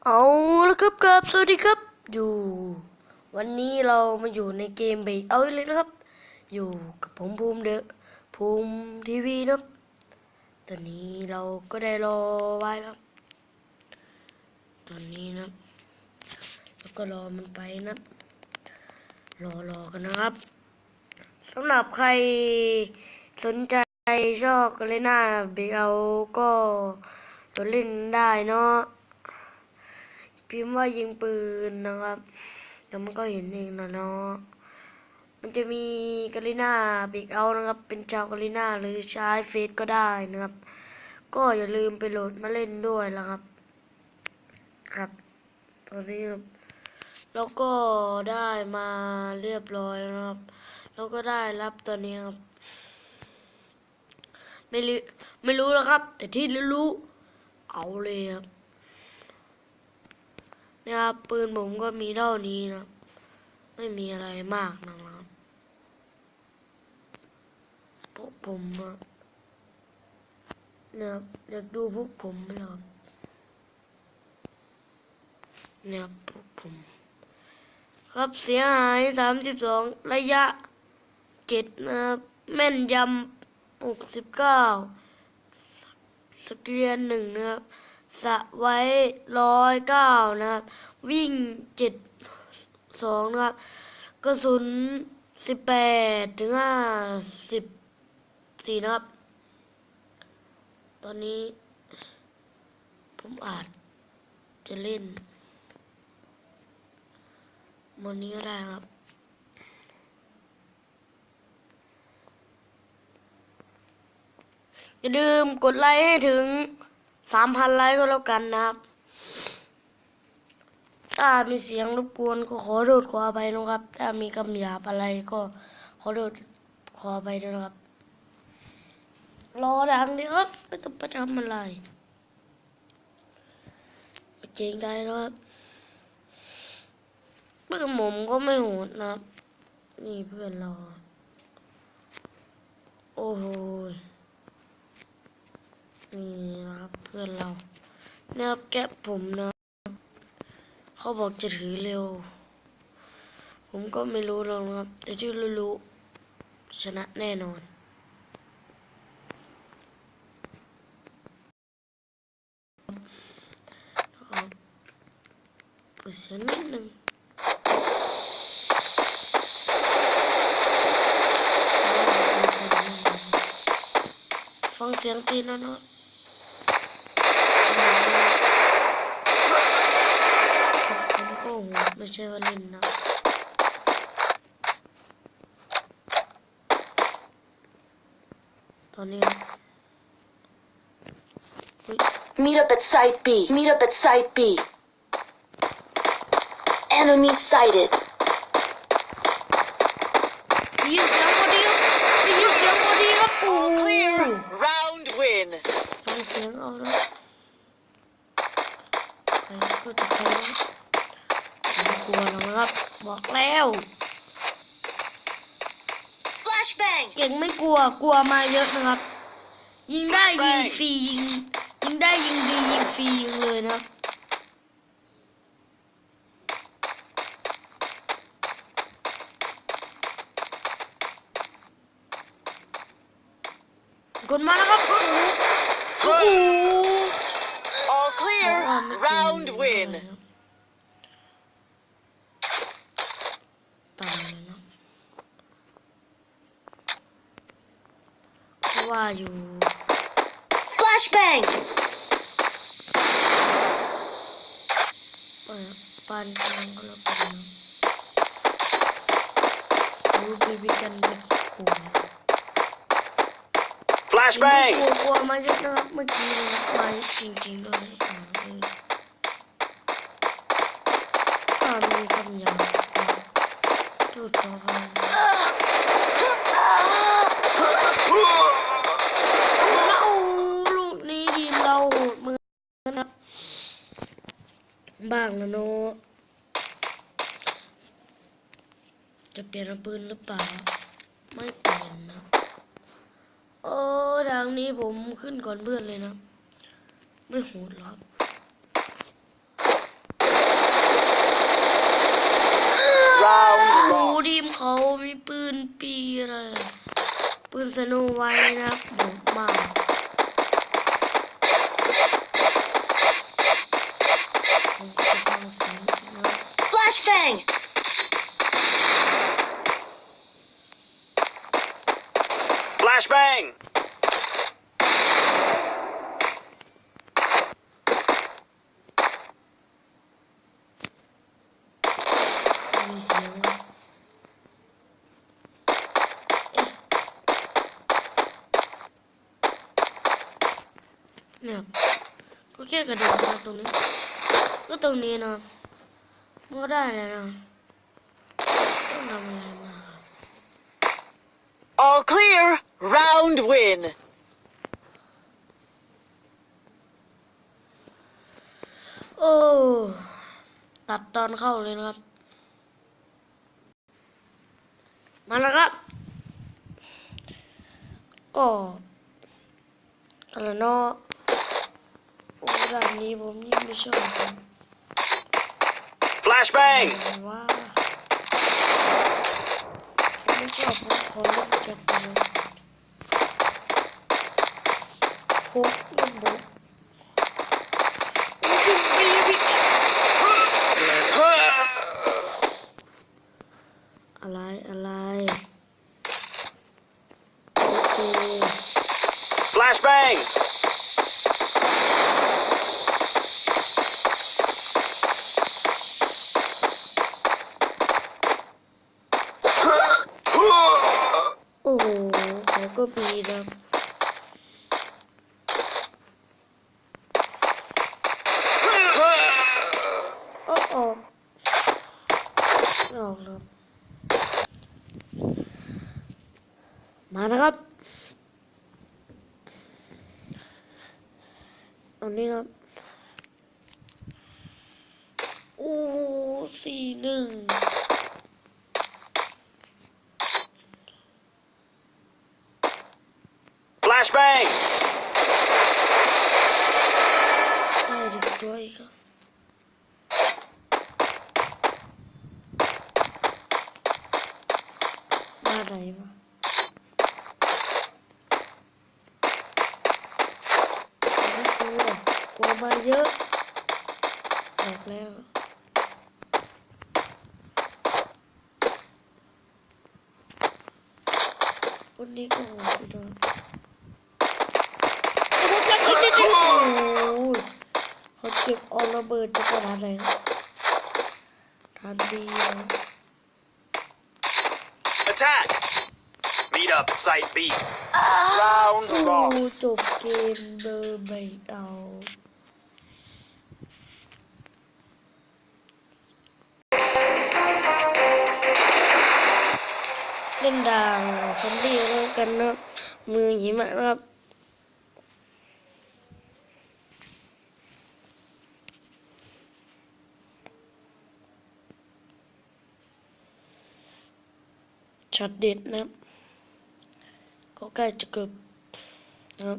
เอาละครับสวัสดีครับอยู่วันนี้เรามาอยู่ในเกมเบรกเอาเลยนะครับอยู่กับผมภูมิภูมิทีวีนะครับตอนนี้เราก็ได้รอไว้แล้วตอนนี้นะแล้วก็รอมันไปนะรอกันนะครับสำหรับใครสนใจชอบกันเลยหน้าเบรกเอาก็โหลดเล่นได้เนาะพิมพ์ว่ายิงปืนนะครับเดี๋ยวมันก็เห็นเองนะเนาะมันจะมีกาลิน่าบิ๊กเอานะครับเป็นชาวกาลิน่าหรือใช้เฟซก็ได้นะครับก็อย่าลืมไปโหลดมาเล่นด้วยละครับครับตอนนี้ครับเราก็ได้มาเรียบร้อยแล้วครับเราก็ได้รับตัวนี้ครับไม่รู้แล้วครับแต่ที่รู้เอาเลยครับนะครับปืนผมก็มีเท่านี้นะไม่มีอะไรมากนะครับพวกผมนะครับอยากดูพวกผมนะครับนะครับพวกผมครับเสียหาย32ระยะ7นะครับแม่นยำ69สเกียน1นะครับสะไว้109นะครับวิ่ง72นะครับกระสุน18ถึง54นะครับตอนนี้ผมอาจจะเล่นโมดนี้ก็ได้ครับอย่าลืมกดไลค์ให้ถึง 3,000 ไลค์ก็แล้วกันนะครับถ้ามีเสียงรบกวนก็ขอโทษขออภัยนะครับถ้ามีคำหยาบอะไรก็ขอโทษขออภัยด้วยนะครับรอดังดีครับไม่ต้องไปทำอะไรไม่เกรงใจนะครับเพื่อนผมก็ไม่โหดนะครับนี่เพื่อนเราโอ้โหนี่นะครับเพื่อนเราเนี่ยครับแก๊ปผมนะเขาบอกจะถือเร็วผมก็ไม่รู้หรอกนะครับแต่ที่รู้ชนะแน่นอนเปิดเสียงนิดนึงฟังเสียงตีนแล้วเนาะผมก็โหดไม่ใช่ว่าเล่นนะตอนนี้Meet up at Site B. Meet up at Site B. Enemy sighted. ได้ยินเสียงพอดีครับได้ยินเสียงพอดีครับโอ้ All clear. Round win. ฟังเสียงเอาแล้วใครก็จะแพ้ไม่กลัวหรอกนะครับบอกแล้ว Flashbang. เก่งไม่กลัวมาเยอะนะครับยิงได้ยิงฟรียิงได้ยิงดียิงฟรียิงเลยนะครับกดมาแล้วครับโอ้โห All clear. Round win. ต่ำเลยนะว่าอยู่ Flashbang. ปานกลางก็แล้วกันนะดูบีกันไปกี่คน Flashbang. กลัวมาเยอะนะครับเมื่อกี้นะครับมาเยอะจริงๆด้วยถ้ามีคำหยาบพูดขออภัยลูกนี้ทีมเราโหดมือนะครับบ้างนะโนจะเปลี่ยนปืนหรือเปล่าไม่เปลี่ยนนะโอ้ทางนี้ผมขึ้นก่อนเพื่อนเลยนะไม่โหดหรอก เขามีปืนปีอะไรปืนสโนไวท์นะครับโหดมากผมก็จะเอาสีนะ Flashbang! Flashbang! มีเสียงนะเนี่ยก็แค่กระโดดมาตรงนี้ก็ตรงนี้นะมันก็ได้เลยนะต้องทำอะไรมา All clear. Round win. โอ้ตัดตอนเข้าเลยนะครับมาแล้วครับก็กันแล้วเนาะโอ้ด่านนี้ผมยิ่งไม่ชอบเลย Flashbang! ว่าผมไม่ชอบผมขอเล่นจัดไปเลยพกเล่นบุกอะไรอะไรโอเค Flashbang! โอ้โหเขาก็มีนะโอ้โอ้ออกแล้วมานะครับอันนี้นะโอ้4-1 Flashbang! ได้ดิบด้วยครับมาไหนมาไม่กลัวกลัวมาเยอะบอกแล้วคนนี้ก็โหดไปด้วยโอ้ยเขาเก็บเอาระเบิดจะกระดาษอะไรทันดีนะ Attack! Meet up at Site B. Round โอ้ lost. จบเกมเบอร์ไม่เอาเล่นด่างซอมบี้แล้วกันนะมือหิมะนะครับช็อตเด็ดนะครับก็ใกล้จะเกือบนะครับ